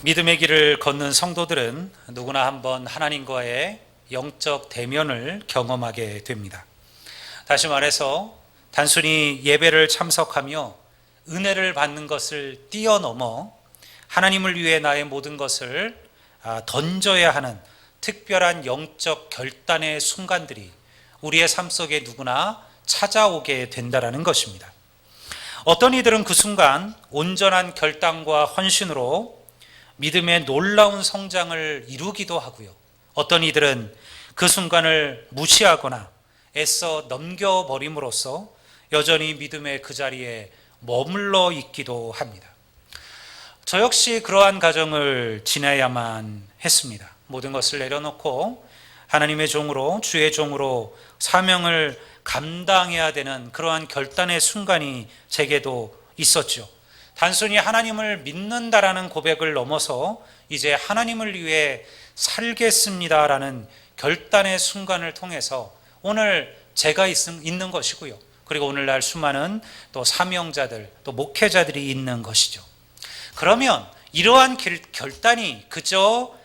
믿음의 길을 걷는 성도들은 누구나 한번 하나님과의 영적 대면을 경험하게 됩니다. 다시 말해서 단순히 예배를 참석하며 은혜를 받는 것을 뛰어넘어 하나님을 위해 나의 모든 것을 던져야 하는 특별한 영적 결단의 순간들이 우리의 삶 속에 누구나 찾아오게 된다는 것입니다. 어떤 이들은 그 순간 온전한 결단과 헌신으로 믿음의 놀라운 성장을 이루기도 하고요. 어떤 이들은 그 순간을 무시하거나 애써 넘겨버림으로써 여전히 믿음의 그 자리에 머물러 있기도 합니다. 저 역시 그러한 과정을 지나야만 했습니다. 모든 것을 내려놓고 하나님의 종으로, 주의 종으로 사명을 감당해야 되는 그러한 결단의 순간이 제게도 있었죠. 단순히 하나님을 믿는다라는 고백을 넘어서 이제 하나님을 위해 살겠습니다라는 결단의 순간을 통해서 오늘 제가 있는 것이고요. 그리고 오늘날 수많은 또 사명자들, 또 목회자들이 있는 것이죠. 그러면 이러한 결단이 그저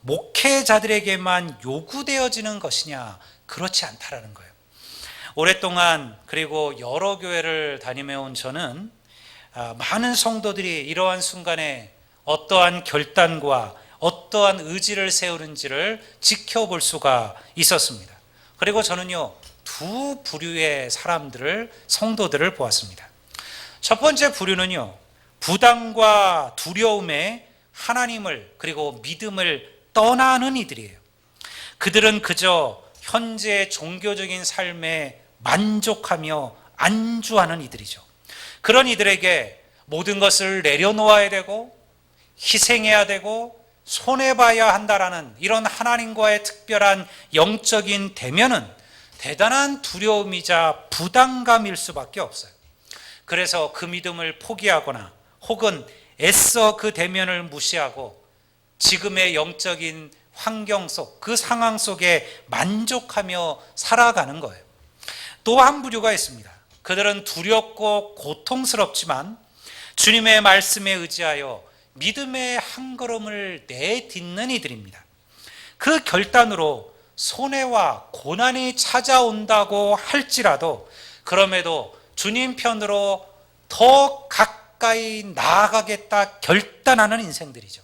목회자들에게만 요구되어지는 것이냐? 그렇지 않다라는 거예요. 오랫동안 그리고 여러 교회를 다니며 온 저는 많은 성도들이 이러한 순간에 어떠한 결단과 어떠한 의지를 세우는지를 지켜볼 수가 있었습니다. 그리고 저는요, 두 부류의 사람들을, 성도들을 보았습니다. 첫 번째 부류는요, 부담과 두려움에 하나님을 그리고 믿음을 떠나는 이들이에요. 그들은 그저 현재 종교적인 삶에 만족하며 안주하는 이들이죠. 그런 이들에게 모든 것을 내려놓아야 되고 희생해야 되고 손해봐야 한다라는 이런 하나님과의 특별한 영적인 대면은 대단한 두려움이자 부담감일 수밖에 없어요. 그래서 그 믿음을 포기하거나 혹은 애써 그 대면을 무시하고 지금의 영적인 환경 속, 그 상황 속에 만족하며 살아가는 거예요. 또 한 부류가 있습니다. 그들은 두렵고 고통스럽지만 주님의 말씀에 의지하여 믿음의 한 걸음을 내딛는 이들입니다. 그 결단으로 손해와 고난이 찾아온다고 할지라도 그럼에도 주님 편으로 더 가까이 나아가겠다 결단하는 인생들이죠.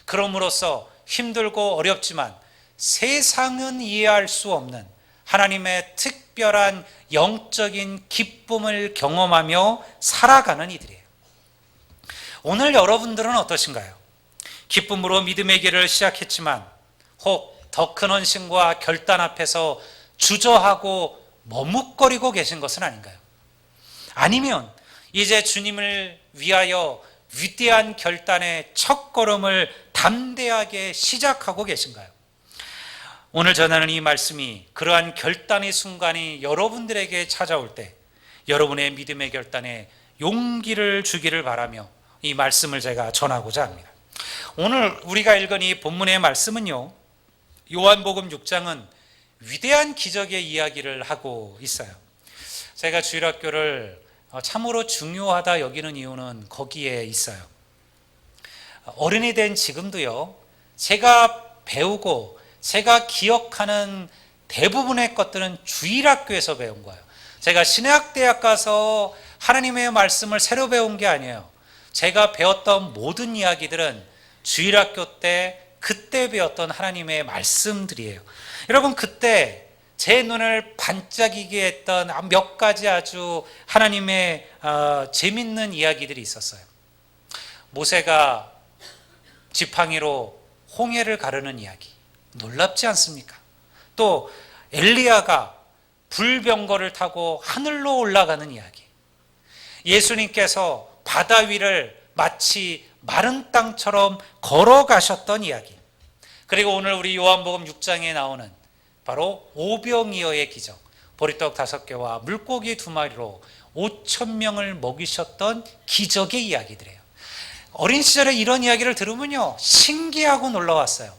그럼으로써 힘들고 어렵지만 세상은 이해할 수 없는 하나님의 특별한 영적인 기쁨을 경험하며 살아가는 이들이에요. 오늘 여러분들은 어떠신가요? 기쁨으로 믿음의 길을 시작했지만 혹 더 큰 헌신과 결단 앞에서 주저하고 머뭇거리고 계신 것은 아닌가요? 아니면 이제 주님을 위하여 위대한 결단의 첫걸음을 담대하게 시작하고 계신가요? 오늘 전하는 이 말씀이 그러한 결단의 순간이 여러분들에게 찾아올 때 여러분의 믿음의 결단에 용기를 주기를 바라며 이 말씀을 제가 전하고자 합니다. 오늘 우리가 읽은 이 본문의 말씀은요, 요한복음 6장은 위대한 기적의 이야기를 하고 있어요. 제가 주일학교를 참으로 중요하다 여기는 이유는 거기에 있어요. 어른이 된 지금도요, 제가 배우고 제가 기억하는 대부분의 것들은 주일학교에서 배운 거예요. 제가 신학대학 가서 하나님의 말씀을 새로 배운 게 아니에요. 제가 배웠던 모든 이야기들은 주일학교 때 그때 배웠던 하나님의 말씀들이에요. 여러분, 그때 제 눈을 반짝이게 했던 몇 가지 아주 하나님의 재밌는 이야기들이 있었어요. 모세가 지팡이로 홍해를 가르는 이야기, 놀랍지 않습니까? 또 엘리야가 불병거를 타고 하늘로 올라가는 이야기, 예수님께서 바다 위를 마치 마른 땅처럼 걸어가셨던 이야기, 그리고 오늘 우리 요한복음 6장에 나오는 바로 오병이어의 기적, 보리떡 5개와 물고기 2마리로 5,000명을 먹이셨던 기적의 이야기들이에요. 어린 시절에 이런 이야기를 들으면요, 신기하고 놀라웠어요.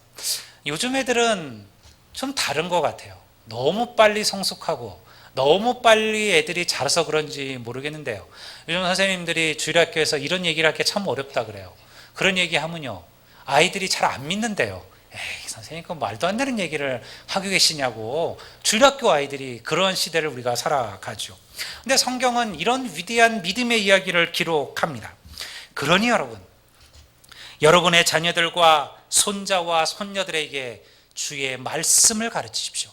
요즘 애들은 좀 다른 것 같아요. 너무 빨리 성숙하고 너무 빨리 애들이 자라서 그런지 모르겠는데요, 요즘 선생님들이 주일학교에서 이런 얘기를 하기 참 어렵다 그래요. 그런 얘기 하면요, 아이들이 잘 안 믿는데요. 에이, 선생님, 그 말도 안 되는 얘기를 하고 계시냐고. 주일학교 아이들이 그런 시대를 우리가 살아가죠. 근데 성경은 이런 위대한 믿음의 이야기를 기록합니다. 그러니 여러분의 자녀들과 손자와 손녀들에게 주의 말씀을 가르치십시오.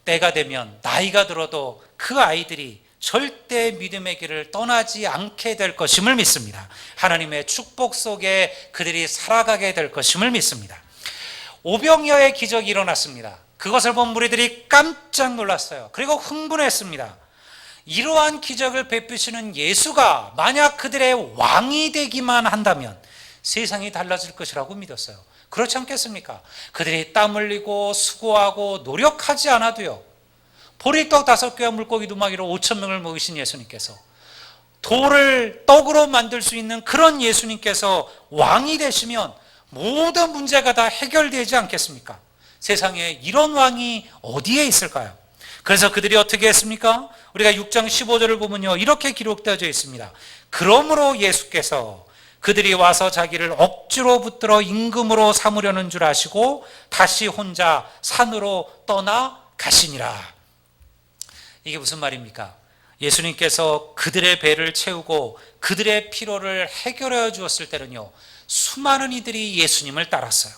때가 되면 나이가 들어도 그 아이들이 절대 믿음의 길을 떠나지 않게 될 것임을 믿습니다. 하나님의 축복 속에 그들이 살아가게 될 것임을 믿습니다. 오병이어의 기적이 일어났습니다. 그것을 본 무리들이 깜짝 놀랐어요. 그리고 흥분했습니다. 이러한 기적을 베푸시는 예수가 만약 그들의 왕이 되기만 한다면 세상이 달라질 것이라고 믿었어요. 그렇지 않겠습니까? 그들이 땀 흘리고 수고하고 노력하지 않아도요, 보리떡 5개와 물고기 2마리로 5,000명을 먹이신 예수님께서, 돌을 떡으로 만들 수 있는 그런 예수님께서 왕이 되시면 모든 문제가 다 해결되지 않겠습니까? 세상에 이런 왕이 어디에 있을까요? 그래서 그들이 어떻게 했습니까? 우리가 6장 15절을 보면요, 이렇게 기록되어져 있습니다. 그러므로 예수께서 그들이 와서 자기를 억지로 붙들어 임금으로 삼으려는 줄 아시고 다시 혼자 산으로 떠나 가시니라. 이게 무슨 말입니까? 예수님께서 그들의 배를 채우고 그들의 피로를 해결해 주었을 때는요, 수많은 이들이 예수님을 따랐어요.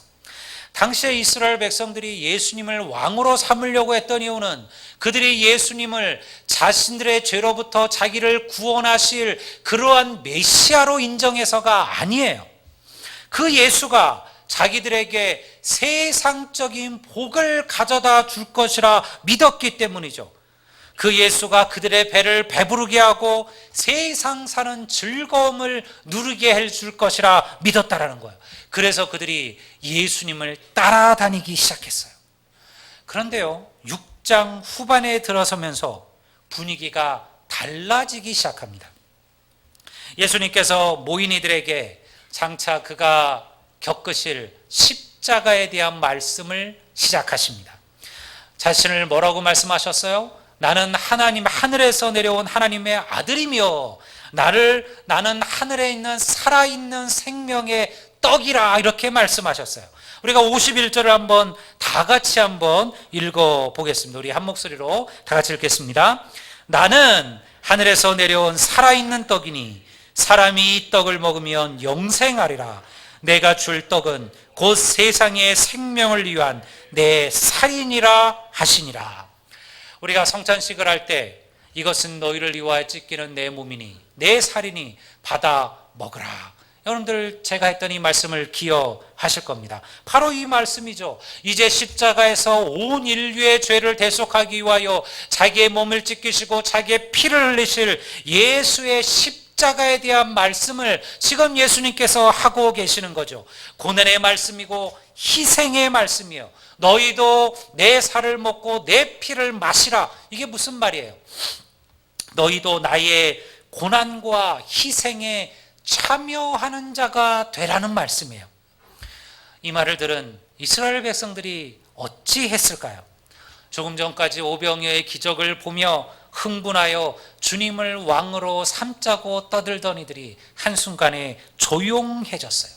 당시에 이스라엘 백성들이 예수님을 왕으로 삼으려고 했던 이유는 그들이 예수님을 자신들의 죄로부터 자기를 구원하실 그러한 메시아로 인정해서가 아니에요. 그 예수가 자기들에게 세상적인 복을 가져다 줄 것이라 믿었기 때문이죠. 그 예수가 그들의 배를 배부르게 하고 세상 사는 즐거움을 누리게 해줄 것이라 믿었다라는 거예요. 그래서 그들이 예수님을 따라다니기 시작했어요. 그런데요, 6장 후반에 들어서면서 분위기가 달라지기 시작합니다. 예수님께서 모인 이들에게 장차 그가 겪으실 십자가에 대한 말씀을 시작하십니다. 자신을 뭐라고 말씀하셨어요? 나는 하나님, 하늘에서 내려온 하나님의 아들이며 나는 하늘에 있는 살아있는 생명의 떡이라, 이렇게 말씀하셨어요. 우리가 51절을 한번 다 같이 한번 읽어보겠습니다. 우리 한 목소리로 다 같이 읽겠습니다. 나는 하늘에서 내려온 살아있는 떡이니 사람이 이 떡을 먹으면 영생하리라. 내가 줄 떡은 곧 세상의 생명을 위한 내 살이니라 하시니라. 우리가 성찬식을 할 때 이것은 너희를 위하여 찢기는 내 몸이니 내 살이니 받아 먹으라. 여러분들, 제가 했던 이 말씀을 기억하실 겁니다. 바로 이 말씀이죠. 이제 십자가에서 온 인류의 죄를 대속하기 위하여 자기의 몸을 찢기시고 자기의 피를 흘리실 예수의 십자가에 대한 말씀을 지금 예수님께서 하고 계시는 거죠. 고난의 말씀이고 희생의 말씀이에요. 너희도 내 살을 먹고 내 피를 마시라. 이게 무슨 말이에요? 너희도 나의 고난과 희생에 참여하는 자가 되라는 말씀이에요. 이 말을 들은 이스라엘 백성들이 어찌 했을까요? 조금 전까지 오병이어의 기적을 보며 흥분하여 주님을 왕으로 삼자고 떠들던 이들이 한순간에 조용해졌어요.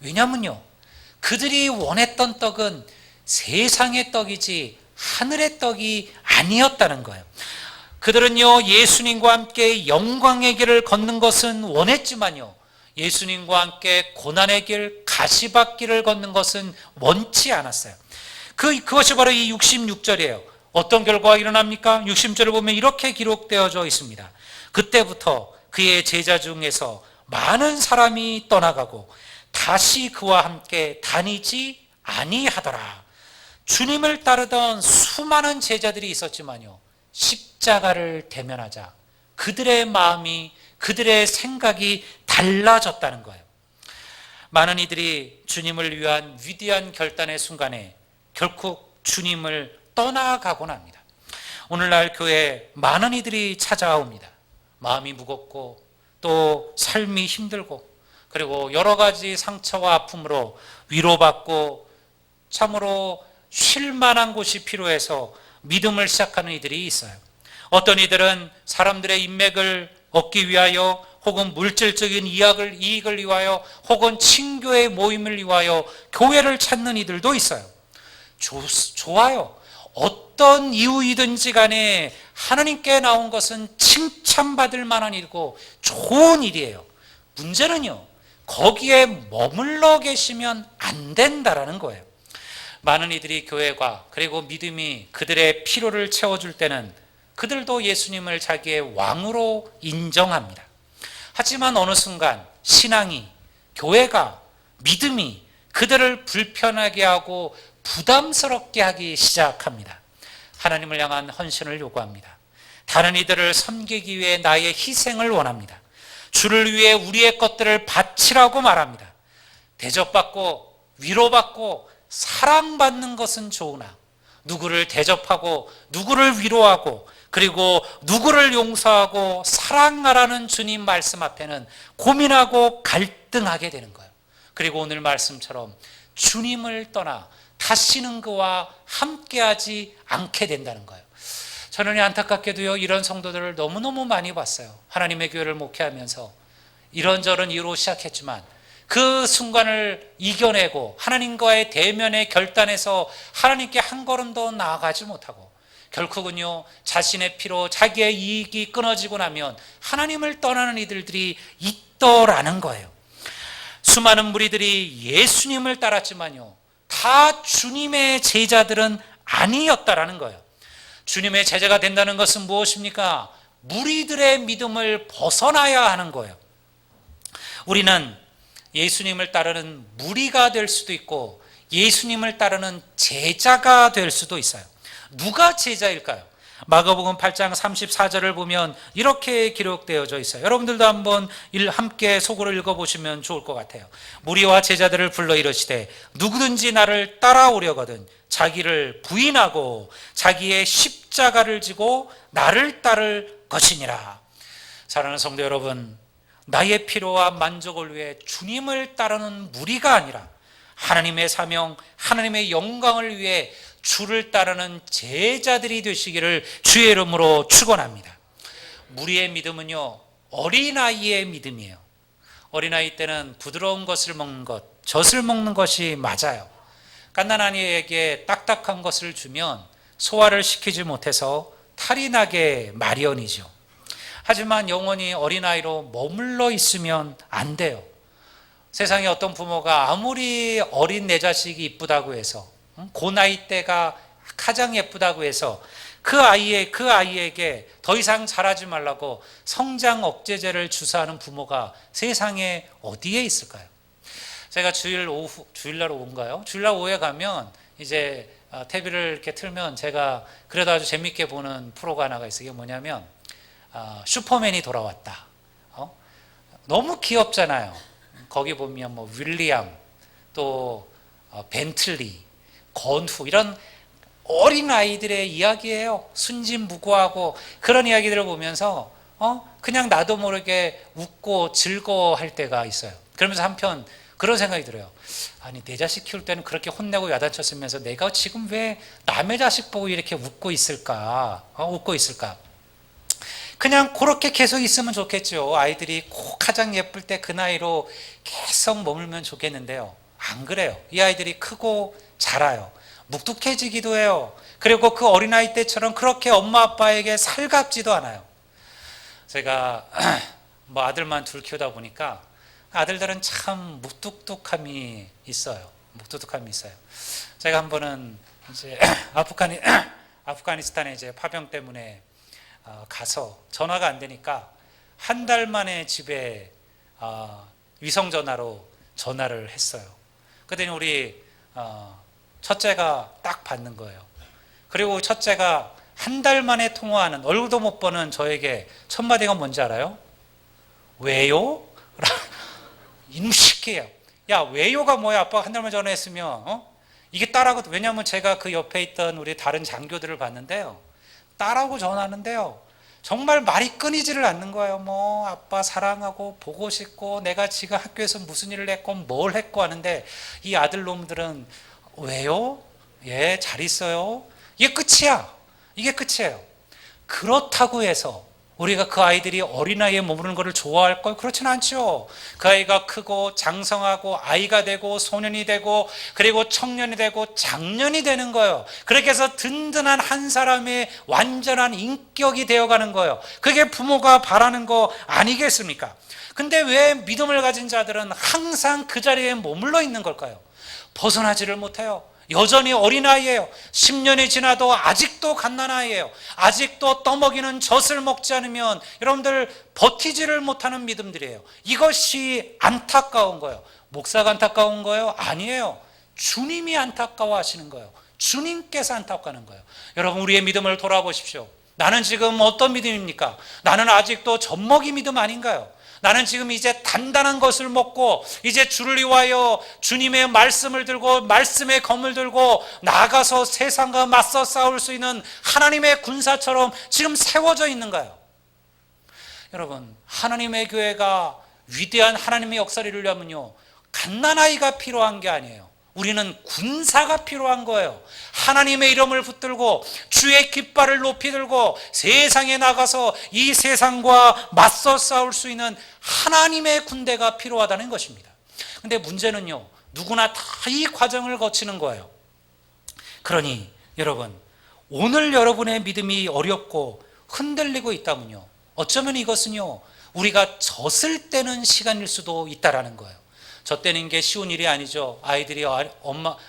왜냐면요, 그들이 원했던 떡은 세상의 떡이지 하늘의 떡이 아니었다는 거예요. 그들은요, 예수님과 함께 영광의 길을 걷는 것은 원했지만요, 예수님과 함께 고난의 길, 가시밭길을 걷는 것은 원치 않았어요. 그것이 바로 이 66절이에요. 어떤 결과가 일어납니까? 60절을 보면 이렇게 기록되어져 있습니다. 그때부터 그의 제자 중에서 많은 사람이 떠나가고 다시 그와 함께 다니지 아니하더라. 주님을 따르던 수많은 제자들이 있었지만요, 십자가를 대면하자 그들의 마음이, 그들의 생각이 달라졌다는 거예요. 많은 이들이 주님을 위한 위대한 결단의 순간에 결국 주님을 떠나가곤 합니다. 오늘날 교회에 많은 이들이 찾아옵니다. 마음이 무겁고 또 삶이 힘들고 그리고 여러 가지 상처와 아픔으로 위로받고 참으로 쉴 만한 곳이 필요해서 믿음을 시작하는 이들이 있어요. 어떤 이들은 사람들의 인맥을 얻기 위하여 혹은 물질적인 이익을 위하여, 혹은 친교의 모임을 위하여 교회를 찾는 이들도 있어요. 좋아요. 어떤 이유이든지 간에 하나님께 나온 것은 칭찬받을 만한 일이고 좋은 일이에요. 문제는요, 거기에 머물러 계시면 안 된다라는 거예요. 많은 이들이 교회가 그리고 믿음이 그들의 필요를 채워줄 때는 그들도 예수님을 자기의 왕으로 인정합니다. 하지만 어느 순간 신앙이, 교회가, 믿음이 그들을 불편하게 하고 부담스럽게 하기 시작합니다. 하나님을 향한 헌신을 요구합니다. 다른 이들을 섬기기 위해 나의 희생을 원합니다. 주를 위해 우리의 것들을 바치라고 말합니다. 대접받고 위로받고 사랑받는 것은 좋으나 누구를 대접하고 누구를 위로하고 그리고 누구를 용서하고 사랑하라는 주님 말씀 앞에는 고민하고 갈등하게 되는 거예요. 그리고 오늘 말씀처럼 주님을 떠나 다시는 그와 함께하지 않게 된다는 거예요. 저는 안타깝게도요, 이런 성도들을 너무너무 많이 봤어요. 하나님의 교회를 목회하면서 이런저런 이유로 시작했지만 그 순간을 이겨내고 하나님과의 대면의 결단에서 하나님께 한 걸음 더 나아가지 못하고 결국은요, 자신의 피로 자기의 이익이 끊어지고 나면 하나님을 떠나는 이들이 있더라는 거예요. 수많은 무리들이 예수님을 따랐지만요, 다 주님의 제자들은 아니었다라는 거예요. 주님의 제자가 된다는 것은 무엇입니까? 무리들의 믿음을 벗어나야 하는 거예요. 우리는 예수님을 따르는 무리가 될 수도 있고 예수님을 따르는 제자가 될 수도 있어요. 누가 제자일까요? 마가복음 8장 34절을 보면 이렇게 기록되어져 있어요. 여러분들도 한번 함께 속으로 읽어보시면 좋을 것 같아요. 무리와 제자들을 불러 이르시되 누구든지 나를 따라오려거든 자기를 부인하고 자기의 십자가를 지고 나를 따를 것이니라. 사랑하는 성도 여러분, 나의 필요와 만족을 위해 주님을 따르는 무리가 아니라 하나님의 사명, 하나님의 영광을 위해 주를 따르는 제자들이 되시기를 주의 이름으로 축원합니다. 무리의 믿음은요, 어린아이의 믿음이에요. 어린아이 때는 부드러운 것을 먹는 것, 젖을 먹는 것이 맞아요. 갓난아이에게 딱딱한 것을 주면 소화를 시키지 못해서 탈이 나게 마련이죠. 하지만 영원히 어린아이로 머물러 있으면 안 돼요. 세상에 어떤 부모가 아무리 어린 내 자식이 이쁘다고 해서 그 나이 때가 가장 예쁘다고 해서 그 아이에게 더 이상 자라지 말라고 성장 억제제를 주사하는 부모가 세상에 어디에 있을까요? 제가 주일날 오후인가요? 주일날 오후에 가면 이제 TV를 이렇게 틀면 제가 그래도 아주 재밌게 보는 프로가 하나가 있어요. 이게 뭐냐면 슈퍼맨이 돌아왔다. 너무 귀엽잖아요. 거기 보면 뭐 윌리엄, 또 벤틀리, 건후 이런 어린 아이들의 이야기예요. 순진무구하고 그런 이야기들을 보면서 그냥 나도 모르게 웃고 즐거워할 때가 있어요. 그러면서 한편 그런 생각이 들어요. 아니, 내 자식 키울 때는 그렇게 혼내고 야단쳤으면서 내가 지금 왜 남의 자식 보고 이렇게 웃고 있을까? 그냥 그렇게 계속 있으면 좋겠죠. 아이들이 꼭 가장 예쁠 때 그 나이로 계속 머물면 좋겠는데요. 안 그래요. 이 아이들이 크고 자라요. 묵뚝해지기도 해요. 그리고 그 어린아이 때처럼 그렇게 엄마 아빠에게 살갑지도 않아요. 제가 뭐 아들만 둘 키우다 보니까 아들들은 참 무뚝뚝함이 있어요. 제가 한 번은 이제 아프가니스탄에 이제 파병 때문에 가서 전화가 안 되니까 한 달 만에 집에 위성 전화로 전화를 했어요. 그랬더니 우리 첫째가 딱 받는 거예요. 그리고 첫째가 한 달 만에 통화하는, 얼굴도 못 보는 저에게 첫 마디가 뭔지 알아요? 왜요? 이놈 시키예요. 야, 왜요가 뭐야? 아빠가 한 달만 전화했으면 이게 딸하고, 왜냐하면 제가 그 옆에 있던 우리 다른 장교들을 봤는데요, 딸하고 전화하는데요, 정말 말이 끊이지를 않는 거예요. 뭐 아빠 사랑하고 보고 싶고 내가 지금 학교에서 무슨 일을 했고 뭘 했고 하는데, 이 아들놈들은 왜요? 예, 잘 있어요. 이게 끝이에요. 그렇다고 해서 우리가 그 아이들이 어린아이에 머무르는 것을 좋아할까요? 그렇지는 않죠. 그 아이가 크고 장성하고 아이가 되고 소년이 되고 그리고 청년이 되고 장년이 되는 거예요. 그렇게 해서 든든한 한 사람의 완전한 인격이 되어가는 거예요. 그게 부모가 바라는 거 아니겠습니까? 근데 왜 믿음을 가진 자들은 항상 그 자리에 머물러 있는 걸까요? 벗어나지를 못해요. 여전히 어린아이예요. 10년이 지나도 아직도 갓난아이예요. 아직도 떠먹이는 젖을 먹지 않으면 여러분들 버티지를 못하는 믿음들이에요. 이것이 안타까운 거예요. 목사가 안타까운 거예요? 아니에요. 주님이 안타까워 하시는 거예요. 주님께서 안타까워하는 거예요. 여러분, 우리의 믿음을 돌아보십시오. 나는 지금 어떤 믿음입니까? 나는 아직도 젖먹이 믿음 아닌가요? 나는 지금 이제 단단한 것을 먹고 이제 주를 위하여 주님의 말씀을 들고 말씀의 검을 들고 나가서 세상과 맞서 싸울 수 있는 하나님의 군사처럼 지금 세워져 있는가요? 여러분, 하나님의 교회가 위대한 하나님의 역사를 이루려면요, 갓난아이가 필요한 게 아니에요. 우리는 군사가 필요한 거예요. 하나님의 이름을 붙들고 주의 깃발을 높이 들고 세상에 나가서 이 세상과 맞서 싸울 수 있는 하나님의 군대가 필요하다는 것입니다. 근데 문제는요, 누구나 다 이 과정을 거치는 거예요. 그러니 여러분, 오늘 여러분의 믿음이 어렵고 흔들리고 있다면요, 어쩌면 이것은요, 우리가 젖을 떼는 시간일 수도 있다라는 거예요. 젖대는 게 쉬운 일이 아니죠. 아이들이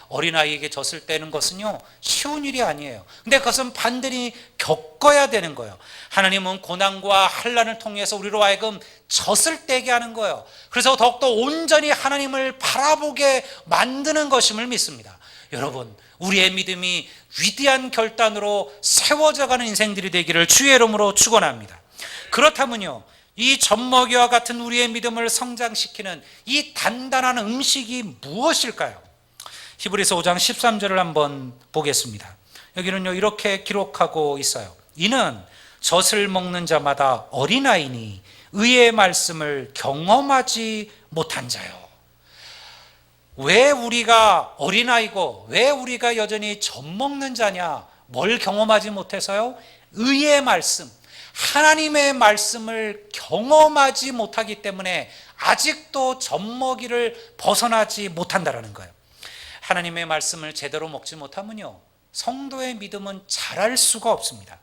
어린아이에게 젖을 떼는 것은요, 쉬운 일이 아니에요. 근데 그것은 반드시 겪어야 되는 거예요. 하나님은 고난과 환난을 통해서 우리로 하여금 젖을 떼게 하는 거예요. 그래서 더욱더 온전히 하나님을 바라보게 만드는 것임을 믿습니다. 여러분, 우리의 믿음이 위대한 결단으로 세워져가는 인생들이 되기를 주의 이름으로 축원합니다. 그렇다면요, 이 젖먹이와 같은 우리의 믿음을 성장시키는 이 단단한 음식이 무엇일까요? 히브리서 5장 13절을 한번 보겠습니다. 여기는요, 이렇게 기록하고 있어요. 이는 젖을 먹는 자마다 어린아이니 의의 말씀을 경험하지 못한 자요. 왜 우리가 어린아이고 왜 우리가 여전히 젖 먹는 자냐? 뭘 경험하지 못해서요? 의의 말씀, 하나님의 말씀을 경험하지 못하기 때문에 아직도 젖먹이를 벗어나지 못한다는 거예요. 하나님의 말씀을 제대로 먹지 못하면요, 성도의 믿음은 자랄 수가 없습니다.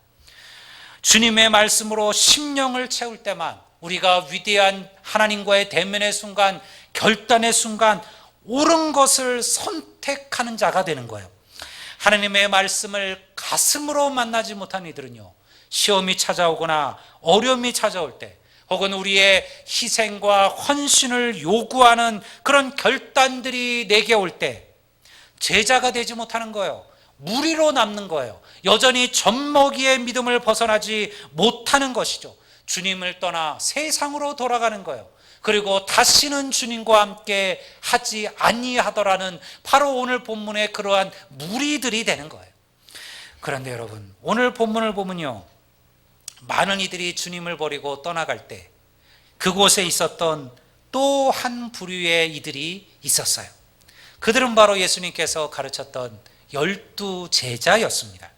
주님의 말씀으로 심령을 채울 때만 우리가 위대한 하나님과의 대면의 순간, 결단의 순간 옳은 것을 선택하는 자가 되는 거예요. 하나님의 말씀을 가슴으로 만나지 못한 이들은요, 시험이 찾아오거나 어려움이 찾아올 때, 혹은 우리의 희생과 헌신을 요구하는 그런 결단들이 내게 올 때 제자가 되지 못하는 거예요. 무리로 남는 거예요. 여전히 젖먹이의 믿음을 벗어나지 못하는 것이죠. 주님을 떠나 세상으로 돌아가는 거예요. 그리고 다시는 주님과 함께 하지 아니하더라는 바로 오늘 본문의 그러한 무리들이 되는 거예요. 그런데 여러분, 오늘 본문을 보면요, 많은 이들이 주님을 버리고 떠나갈 때 그곳에 있었던 또 한 부류의 이들이 있었어요. 그들은 바로 예수님께서 가르쳤던 12 제자였습니다.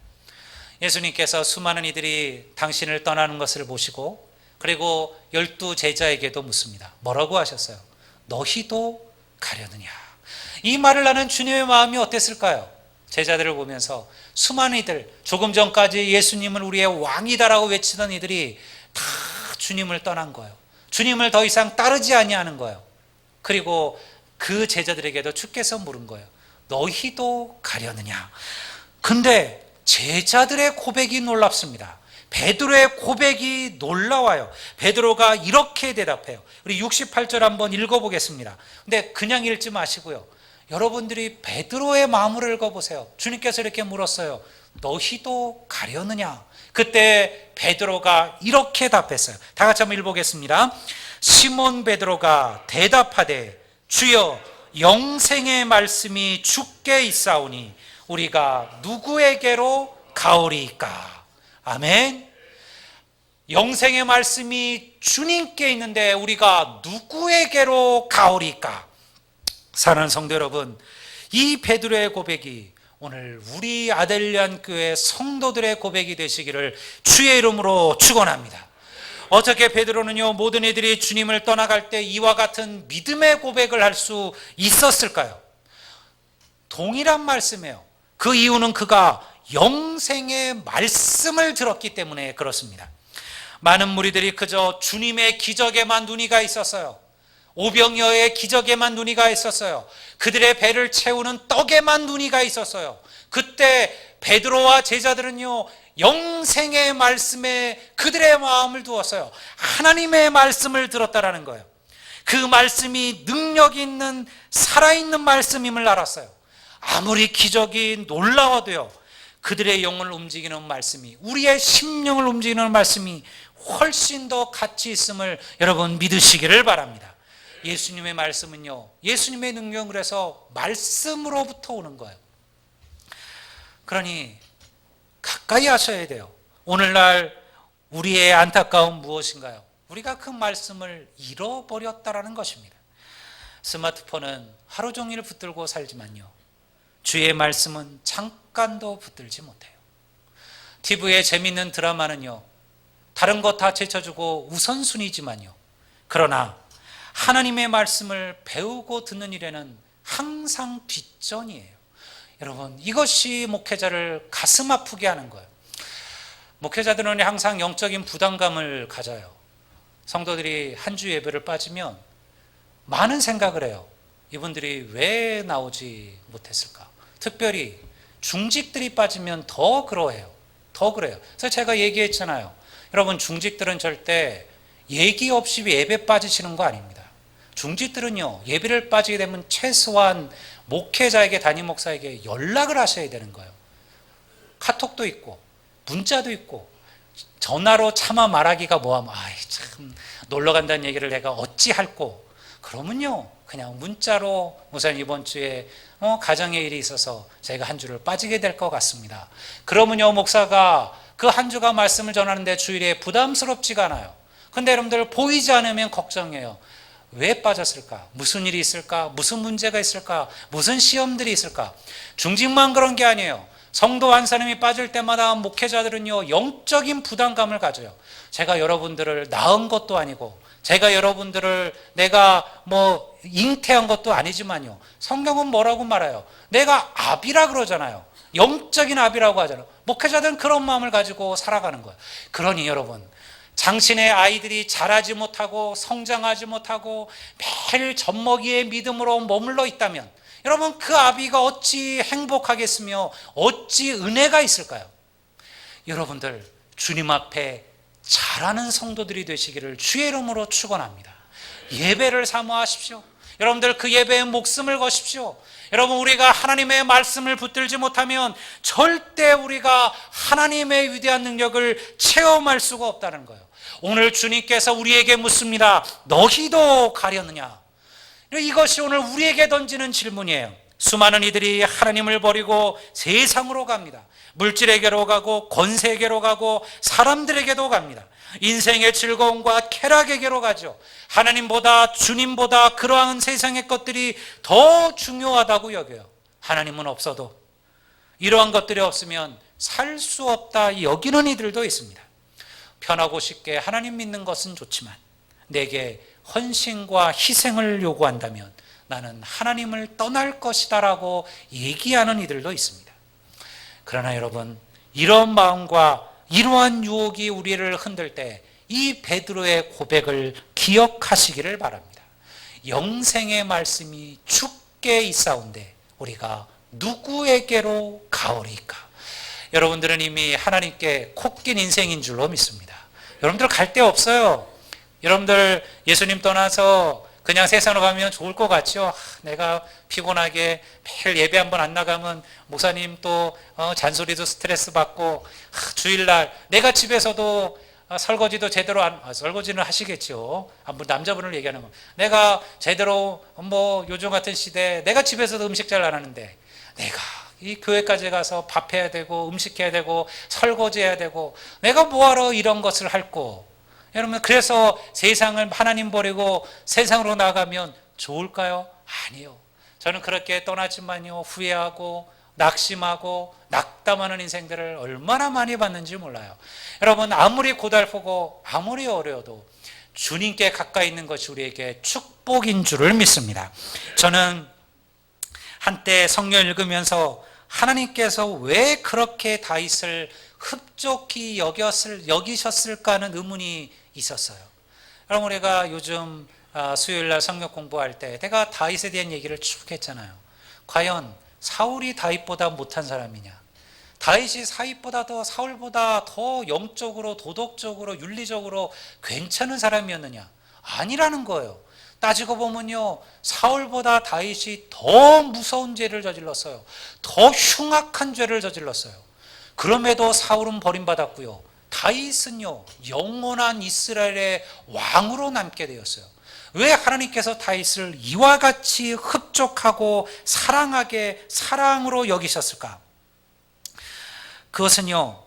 예수님께서 수많은 이들이 당신을 떠나는 것을 보시고 그리고 12 제자에게도 묻습니다. 뭐라고 하셨어요? 너희도 가려느냐? 이 말을 하는 주님의 마음이 어땠을까요? 제자들을 보면서 수많은 이들, 조금 전까지 예수님은 우리의 왕이다라고 외치던 이들이 다 주님을 떠난 거예요. 주님을 더 이상 따르지 아니하는 거예요. 그리고 그 제자들에게도 주께서 물은 거예요. 너희도 가려느냐? 근데 제자들의 고백이 놀랍습니다. 베드로의 고백이 놀라워요. 베드로가 이렇게 대답해요. 우리 68절 한번 읽어보겠습니다. 근데 그냥 읽지 마시고요, 여러분들이 베드로의 마음을 읽어보세요. 주님께서 이렇게 물었어요. 너희도 가려느냐? 그때 베드로가 이렇게 답했어요. 다 같이 한번 읽어보겠습니다. 시몬 베드로가 대답하되 주여, 영생의 말씀이 주께 있사오니 우리가 누구에게로 가오리이까? 아멘. 영생의 말씀이 주님께 있는데 우리가 누구에게로 가오리이까? 사랑하는 성도 여러분, 이 베드로의 고백이 오늘 우리 아델리안 교회 성도들의 고백이 되시기를 주의 이름으로 축원합니다. 어떻게 베드로는요 모든 이들이 주님을 떠나갈 때 이와 같은 믿음의 고백을 할 수 있었을까요? 동일한 말씀이에요. 그 이유는 그가 영생의 말씀을 들었기 때문에 그렇습니다. 많은 무리들이 그저 주님의 기적에만 눈이 가 있었어요. 오병이어의 기적에만 눈이 가 있었어요. 그들의 배를 채우는 떡에만 눈이 가 있었어요. 그때 베드로와 제자들은요 영생의 말씀에 그들의 마음을 두었어요. 하나님의 말씀을 들었다라는 거예요. 그 말씀이 능력 있는 살아있는 말씀임을 알았어요. 아무리 기적이 놀라워도요 그들의 영을 움직이는 말씀이, 우리의 심령을 움직이는 말씀이 훨씬 더 가치 있음을 여러분 믿으시기를 바랍니다. 예수님의 말씀은요 예수님의 능력을 해서 말씀으로부터 오는 거예요. 그러니 가까이 하셔야 돼요. 오늘날 우리의 안타까움 무엇인가요? 우리가 그 말씀을 잃어버렸다라는 것입니다. 스마트폰은 하루 종일 붙들고 살지만요 주의 말씀은 잠깐도 붙들지 못해요. TV에 재밌는 드라마는요 다른 것 다 제쳐주고 우선순위지만요 그러나 하나님의 말씀을 배우고 듣는 일에는 항상 뒷전이에요. 여러분 이것이 목회자를 가슴 아프게 하는 거예요. 목회자들은 항상 영적인 부담감을 가져요. 성도들이 한 주 예배를 빠지면 많은 생각을 해요. 이분들이 왜 나오지 못했을까? 특별히 중직들이 빠지면 더 그러해요. 더 그래요. 그래서 제가 얘기했잖아요. 여러분 중직들은 절대 얘기 없이 예배 빠지시는 거 아닙니다. 중직들은요 예배를 빠지게 되면 최소한 목회자에게, 담임 목사에게 연락을 하셔야 되는 거예요. 카톡도 있고 문자도 있고 전화로 차마 말하기가 뭐하면 아이 참 놀러 간다는 얘기를 내가 어찌할꼬. 그러면요 그냥 문자로 목사님 이번 주에 가정의 일이 있어서 제가 한 주를 빠지게 될 것 같습니다. 그러면요 목사가 그 한 주가 말씀을 전하는데 주일에 부담스럽지가 않아요. 근데 여러분들 보이지 않으면 걱정해요. 왜 빠졌을까? 무슨 일이 있을까? 무슨 문제가 있을까? 무슨 시험들이 있을까? 중직만 그런 게 아니에요. 성도 한 사람이 빠질 때마다 목회자들은요 영적인 부담감을 가져요. 제가 여러분들을 낳은 것도 아니고 제가 여러분들을 내가 뭐 잉태한 것도 아니지만요 성경은 뭐라고 말해요? 내가 아비라 그러잖아요. 영적인 아비라고 하잖아요. 목회자들은 그런 마음을 가지고 살아가는 거예요. 그러니 여러분 당신의 아이들이 자라지 못하고 성장하지 못하고 매일 젖먹이의 믿음으로 머물러 있다면 여러분 그 아비가 어찌 행복하겠으며 어찌 은혜가 있을까요? 여러분들 주님 앞에 잘하는 성도들이 되시기를 주의 이름으로 축원합니다. 예배를 사모하십시오. 여러분들 그 예배에 목숨을 거십시오. 여러분 우리가 하나님의 말씀을 붙들지 못하면 절대 우리가 하나님의 위대한 능력을 체험할 수가 없다는 거예요. 오늘 주님께서 우리에게 묻습니다. 너희도 가려느냐? 이것이 오늘 우리에게 던지는 질문이에요. 수많은 이들이 하나님을 버리고 세상으로 갑니다. 물질에게로 가고 권세에게로 가고 사람들에게도 갑니다. 인생의 즐거움과 쾌락에게로 가죠. 하나님보다 주님보다 그러한 세상의 것들이 더 중요하다고 여겨요. 하나님은 없어도 이러한 것들이 없으면 살 수 없다 여기는 이들도 있습니다. 편하고 쉽게 하나님 믿는 것은 좋지만 내게 헌신과 희생을 요구한다면 나는 하나님을 떠날 것이다 라고 얘기하는 이들도 있습니다. 그러나 여러분 이런 마음과 이러한 유혹이 우리를 흔들 때 이 베드로의 고백을 기억하시기를 바랍니다. 영생의 말씀이 주께 있사온데 우리가 누구에게로 가오리까? 여러분들은 이미 하나님께 콕긴 인생인 줄로 믿습니다. 여러분들 갈 데 없어요. 여러분들 예수님 떠나서 그냥 세상으로 가면 좋을 것 같죠? 내가 피곤하게 매일 예배 한번 안 나가면 목사님 또 잔소리도 스트레스 받고 주일날 내가 집에서도 설거지도 제대로 설거지는 하시겠죠. 남자분을 얘기하는 거. 내가 제대로 뭐 요즘 같은 시대에 내가 집에서도 음식 잘 안 하는데 내가 이 교회까지 가서 밥해야 되고 음식해야 되고 설거지해야 되고 내가 뭐하러 이런 것을 할꼬. 여러분 그래서 세상을 하나님 버리고 세상으로 나가면 좋을까요? 아니요. 저는 그렇게 떠났지만요 후회하고 낙심하고 낙담하는 인생들을 얼마나 많이 봤는지 몰라요. 여러분, 아무리 고달프고 아무리 어려워도 주님께 가까이 있는 것이 우리에게 축복인 줄을 믿습니다. 저는 한때 성경 읽으면서 하나님께서 왜 그렇게 다윗을 흡족히 여기셨을까 하는 의문이 있었어요. 여러분, 우리가 요즘 수요일날 성경 공부할 때 내가 다윗에 대한 얘기를 쭉 했잖아요. 과연 사울이 다윗보다 못한 사람이냐? 다윗이 사울보다 더 영적으로, 도덕적으로, 윤리적으로 괜찮은 사람이었느냐? 아니라는 거예요. 따지고 보면요, 사울보다 다윗이 더 무서운 죄를 저질렀어요. 더 흉악한 죄를 저질렀어요. 그럼에도 사울은 버림받았고요, 다윗은요 영원한 이스라엘의 왕으로 남게 되었어요. 왜 하나님께서 다윗을 이와 같이 흡족하고 사랑으로 여기셨을까? 그것은요,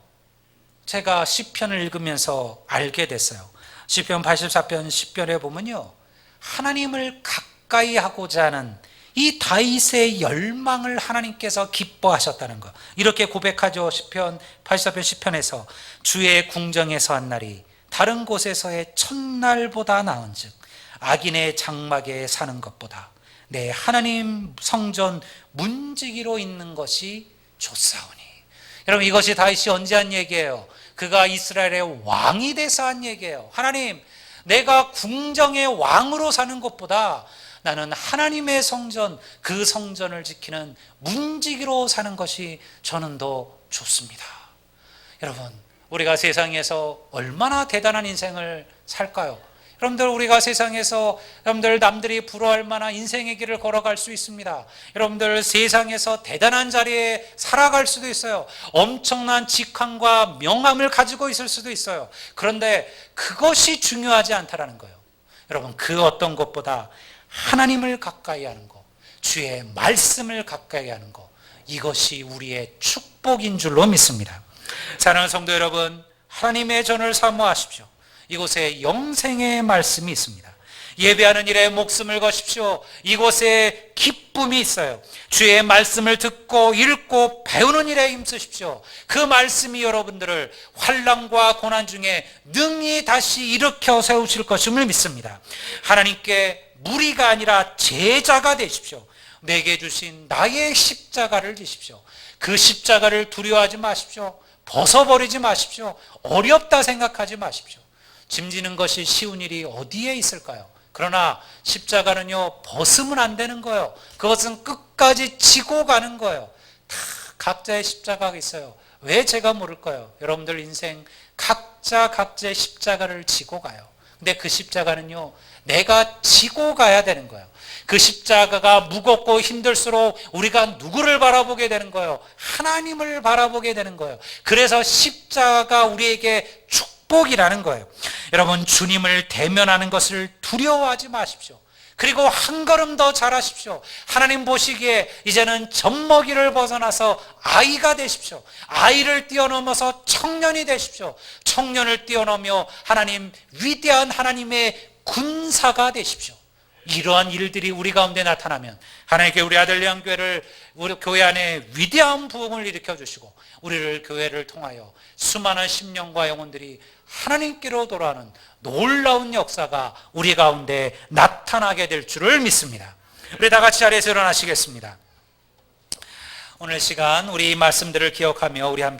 제가 시편을 읽으면서 알게 됐어요. 시편 84편 10편에 보면요, 하나님을 가까이 하고자 하는 이 다윗의 열망을 하나님께서 기뻐하셨다는 것, 이렇게 고백하죠. 시편 84편 10편에서 주의 궁정에서 한 날이 다른 곳에서의 첫날보다 나은즉 악인의 장막에 사는 것보다 내 하나님 성전 문지기로 있는 것이 좋사오니. 여러분, 이것이 다윗이 언제 한 얘기예요? 그가 이스라엘의 왕이 돼서 한 얘기예요. 하나님, 내가 궁정의 왕으로 사는 것보다 나는 하나님의 성전, 그 성전을 지키는 문지기로 사는 것이 저는 더 좋습니다. 여러분, 우리가 세상에서 얼마나 대단한 인생을 살까요? 여러분들, 우리가 세상에서 남들이 부러워할 만한 인생의 길을 걸어갈 수 있습니다. 여러분들, 세상에서 대단한 자리에 살아갈 수도 있어요. 엄청난 직함과 명함을 가지고 있을 수도 있어요. 그런데 그것이 중요하지 않다라는 거예요. 여러분, 그 어떤 것보다 하나님을 가까이 하는 것, 주의 말씀을 가까이 하는 것, 이것이 우리의 축복인 줄로 믿습니다. 사랑하는 성도 여러분, 하나님의 전을 사모하십시오. 이곳에 영생의 말씀이 있습니다. 예배하는 일에 목숨을 거십시오. 이곳에 기쁨이 있어요. 주의 말씀을 듣고 읽고 배우는 일에 힘쓰십시오. 그 말씀이 여러분들을 환난과 고난 중에 능히 다시 일으켜 세우실 것임을 믿습니다. 하나님께 무리가 아니라 제자가 되십시오. 내게 주신 나의 십자가를 지십시오. 그 십자가를 두려워하지 마십시오. 벗어버리지 마십시오. 어렵다 생각하지 마십시오. 짐지는 것이 쉬운 일이 어디에 있을까요? 그러나 십자가는요, 벗으면 안 되는 거예요. 그것은 끝까지 지고 가는 거예요. 다 각자의 십자가가 있어요. 왜 제가 모를까요? 여러분들 인생 각자의 십자가를 지고 가요. 근데 그 십자가는요, 내가 지고 가야 되는 거예요. 그 십자가가 무겁고 힘들수록 우리가 누구를 바라보게 되는 거예요? 하나님을 바라보게 되는 거예요. 그래서 십자가가 우리에게 축복이라는 거예요. 여러분, 주님을 대면하는 것을 두려워하지 마십시오. 그리고 한 걸음 더 잘하십시오. 하나님 보시기에 이제는 젖먹이를 벗어나서 아이가 되십시오. 아이를 뛰어넘어서 청년이 되십시오. 청년을 뛰어넘어 위대한 하나님의 군사가 되십시오. 이러한 일들이 우리 가운데 나타나면 하나님께 우리 아들 양교회를, 우리 교회 안에 위대한 부흥을 일으켜 주시고 우리를 교회를 통하여 수많은 심령과 영혼들이 하나님께로 돌아오는 놀라운 역사가 우리 가운데 나타나게 될 줄을 믿습니다. 우리 다 같이 자리에서 일어나시겠습니다. 오늘 시간 우리 말씀들을 기억하며 우리 함께